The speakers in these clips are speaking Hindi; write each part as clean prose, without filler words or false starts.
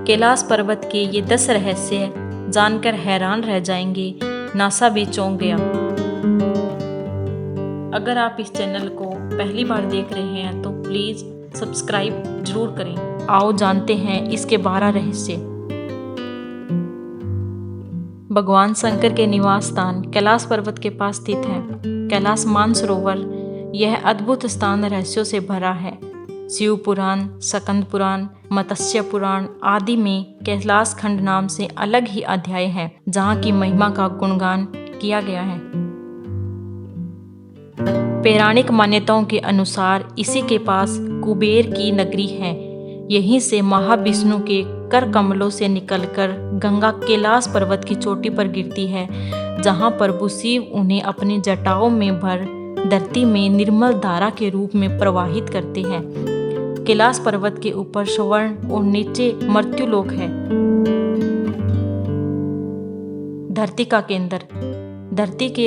कैलाश पर्वत के ये 10 रहस्य जानकर हैरान रह जाएंगे, नासा भी चौंक गया। अगर आप इस चैनल को पहली बार देख रहे हैं तो प्लीज सब्सक्राइब जरूर करें। आओ जानते हैं इसके 12 रहस्य। भगवान शंकर के निवास स्थान कैलाश पर्वत के पास स्थित है। कैलाश मानसरोवर यह अद्भुत स्थान रहस्यों से भरा है। शिव पुराण, स्कंद पुराण, मत्स्य पुराण आदि में कैलाश खंड नाम से अलग ही अध्याय है जहाँ की महिमा का गुणगान किया गया है। पौराणिक मान्यताओं के अनुसार इसी के पास कुबेर की नगरी है। यहीं से महाविष्णु के कर कमलों से निकलकर गंगा कैलाश पर्वत की चोटी पर गिरती है, जहां प्रभु शिव उन्हें अपनी जटाओं में भर धरती में निर्मल धारा के रूप में प्रवाहित करते हैं। कैलाश पर्वत के ऊपर स्वर्ण और नीचे मर्त्युलोक है। धरती का केंद्र। धरती के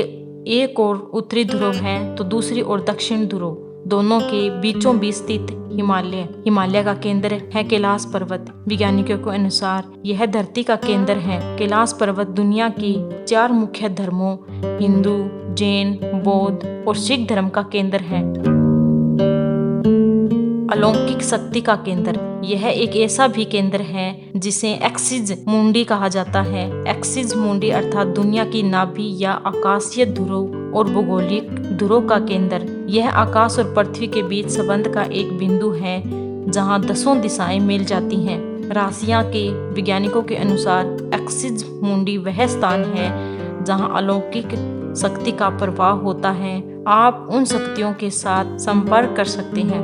एक ओर उत्तरी ध्रुव है तो दूसरी ओर दक्षिण ध्रुव। दोनों के बीचों बीच स्थित हिमालय का केंद्र है कैलाश पर्वत। वैज्ञानिकों के अनुसार यह धरती का केंद्र है। कैलाश पर्वत दुनिया की 4 मुख्य धर्मों हिंदू, जैन, बौद्ध और सिख धर्म का केंद्र है। अलौकिक शक्ति का केंद्र। यह एक ऐसा भी केंद्र है जिसे एक्सिस मुंडी कहा जाता है। एक्सिस मुंडी अर्थात दुनिया की नाभि या आकाशीय ध्रुव और भौगोलिक ध्रुव का केंद्र। यह आकाश और पृथ्वी के बीच संबंध का एक बिंदु है जहां 10 दिशाएं मिल जाती हैं। राशियां के वैज्ञानिकों के अनुसार एक्सिस मुंडी वह स्थान है जहां अलौकिक शक्ति का प्रवाह होता है। आप उन शक्तियों के साथ संपर्क कर सकते हैं।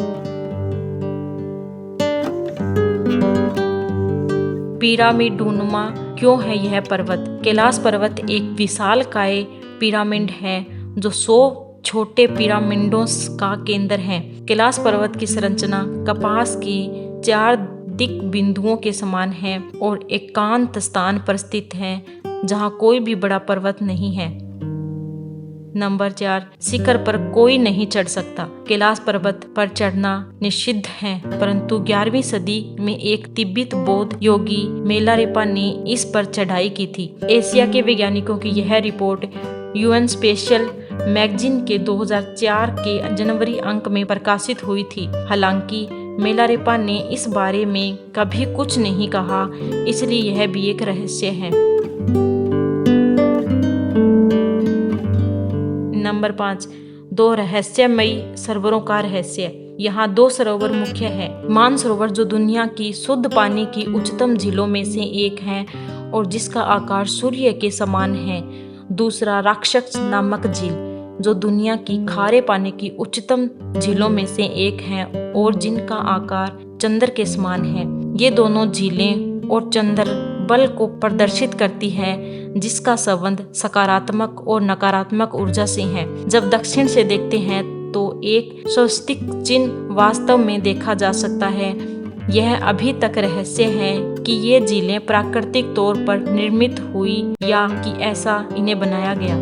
पिरामिडनुमा क्यों है यह पर्वत? कैलाश पर्वत एक विशालकाय पिरामिड है जो 100 छोटे पिरामिडों का केंद्र है। कैलाश पर्वत की संरचना कपास की 4 दिक बिंदुओं के समान है और एकांत स्थान पर स्थित है जहां कोई भी बड़ा पर्वत नहीं है। नंबर 4, शिखर पर कोई नहीं चढ़ सकता। कैलाश पर्वत पर चढ़ना निषिद्ध है, परंतु 11वीं सदी में एक तिब्बत बौद्ध योगी मेलारेपा ने इस पर चढ़ाई की थी। एशिया के वैज्ञानिकों की यह रिपोर्ट यूएन स्पेशल मैगजीन के 2004 के जनवरी अंक में प्रकाशित हुई थी। हालांकि मेलारेपा ने इस बारे में कभी कुछ नहीं कहा, इसलिए यह भी एक रहस्य है। नंबर 5, 2 रहस्यमयी सरोवरों का रहस्य। यहाँ 2 सरोवर मुख्य है। मानसरोवर जो दुनिया की शुद्ध पानी की उच्चतम झीलों में से एक है और जिसका आकार सूर्य के समान है। दूसरा राक्षस नामक झील जो दुनिया की खारे पानी की उच्चतम झीलों में से एक है और जिनका आकार चंद्र के समान है। ये दोनों झीलें और चंद्र बल को प्रदर्शित करती है जिसका संबंध सकारात्मक और नकारात्मक ऊर्जा से है। जब दक्षिण से देखते हैं तो एक स्वस्तिक चिन्ह वास्तव में देखा जा सकता है। यह अभी तक रहस्य है कि ये झीलें प्राकृतिक तौर पर निर्मित हुई या कि ऐसा इन्हें बनाया गया।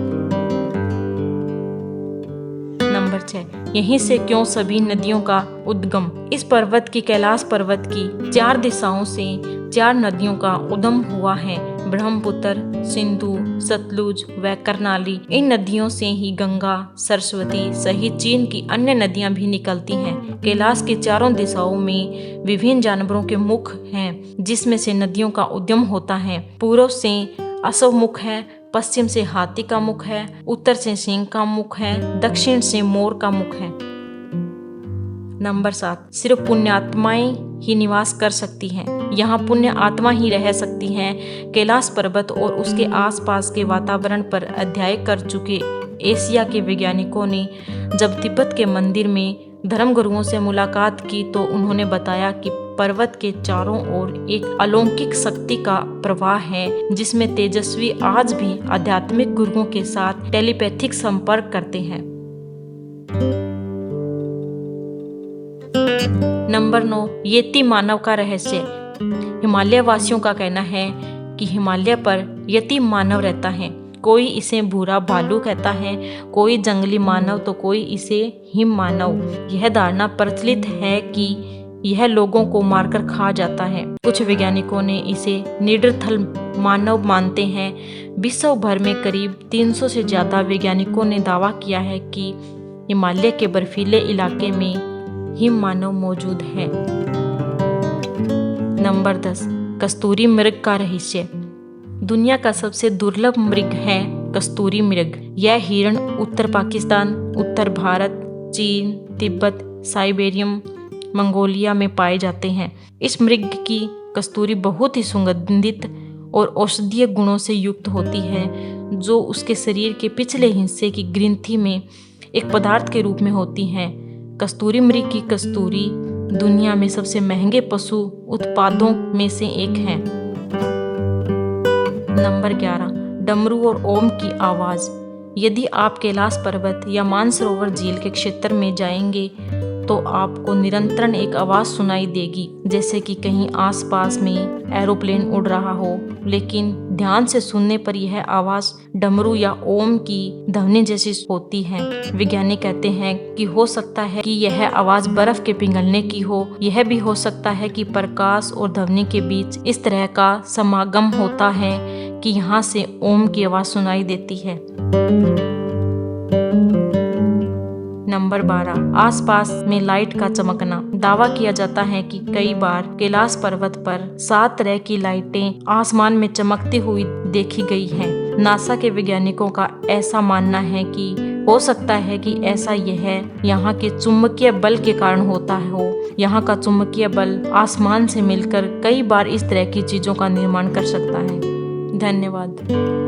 नंबर 6, यहीं से क्यों सभी नदियों का उद्गम? इस पर्वत की कैलाश पर्वत की 4 दिशाओं से 4 नदियों का उद्गम हुआ है। ब्रह्मपुत्र, सिंधु, सतलुज व कर्नाली। इन नदियों से ही गंगा, सरस्वती सहित चीन की अन्य नदियां भी निकलती हैं। कैलाश की 4 दिशाओं में विभिन्न जानवरों के मुख हैं जिसमें से नदियों का उद्गम होता है। पूर्व से अश्व मुख है, पश्चिम से हाथी का मुख है, उत्तर से सिंह का मुख है, दक्षिण से मोर का मुख है। नंबर 7, सिर्फ पुण्यात्माएं ही निवास कर सकती हैं। यहाँ पुण्य आत्मा ही रह सकती हैं। कैलाश पर्वत और उसके आसपास के वातावरण पर अध्ययन कर चुके एशिया के वैज्ञानिकों ने जब तिब्बत के मंदिर में धर्मगुरुओं से मुलाकात की तो उन्होंने बताया कि पर्वत के चारों ओर एक अलौकिक शक्ति का प्रवाह है जिसमें तेजस्वी आज भी आध्यात्मिक गुरुओं के साथ टेलीपैथिक संपर्क करते हैं। नंबर 9, यति मानव का रहस्य। हिमालय वासियों का कहना है कि हिमालय पर यति मानव रहता है। कोई इसे भूरा भालू कहता है, कोई जंगली मानव तो कोई इसे हिम मानव। यह धारणा प्रचलित है कि यह लोगों को मारकर खा जाता है। कुछ वैज्ञानिकों ने इसे निडरथल मानव मानते हैं। विश्व भर में करीब 300 से ज्यादा वैज्ञानिकों ने दावा किया है कि हिमालय के बर्फीले इलाके में हिम मानव मौजूद है। नंबर 10, कस्तूरी मृग का रहस्य। दुनिया का सबसे दुर्लभ मृग है कस्तूरी मृग। यह हिरण उत्तर पाकिस्तान, उत्तर भारत, चीन, तिब्बत, साइबेरियम, मंगोलिया में पाए जाते हैं। इस मृग की कस्तूरी बहुत ही सुगंधित और औषधीय गुणों से युक्त होती है, जो उसके शरीर के पिछले हिस्से की ग्रंथि में एक पदार्थ के रूप में होती है। कस्तूरी मृग की कस्तूरी दुनिया में सबसे महंगे पशु उत्पादों में से एक है। नंबर 11, डमरू और ओम की आवाज। यदि आप कैलाश पर्वत या मानसरोवर झील के क्षेत्र में जाएंगे तो आपको निरंतर एक आवाज सुनाई देगी, जैसे कि कहीं आसपास में एरोप्लेन उड़ रहा हो। लेकिन ध्यान से सुनने पर यह आवाज डमरू या ओम की ध्वनि जैसी होती है। वैज्ञानिक कहते हैं कि हो सकता है कि यह आवाज बर्फ के पिघलने की हो। यह भी हो सकता है कि प्रकाश और ध्वनि के बीच इस तरह का समागम होता है कि यहाँ से ओम की आवाज सुनाई देती है। नंबर 12, आसपास में लाइट का चमकना। दावा किया जाता है कि कई बार कैलाश पर्वत पर 7 तरह की लाइटें आसमान में चमकती हुई देखी गई हैं। नासा के वैज्ञानिकों का ऐसा मानना है कि हो सकता है कि ऐसा यह यहाँ के चुंबकीय बल के कारण होता हो। यहाँ का चुंबकीय बल आसमान से मिलकर कई बार इस तरह की चीजों का निर्माण कर सकता है। धन्यवाद।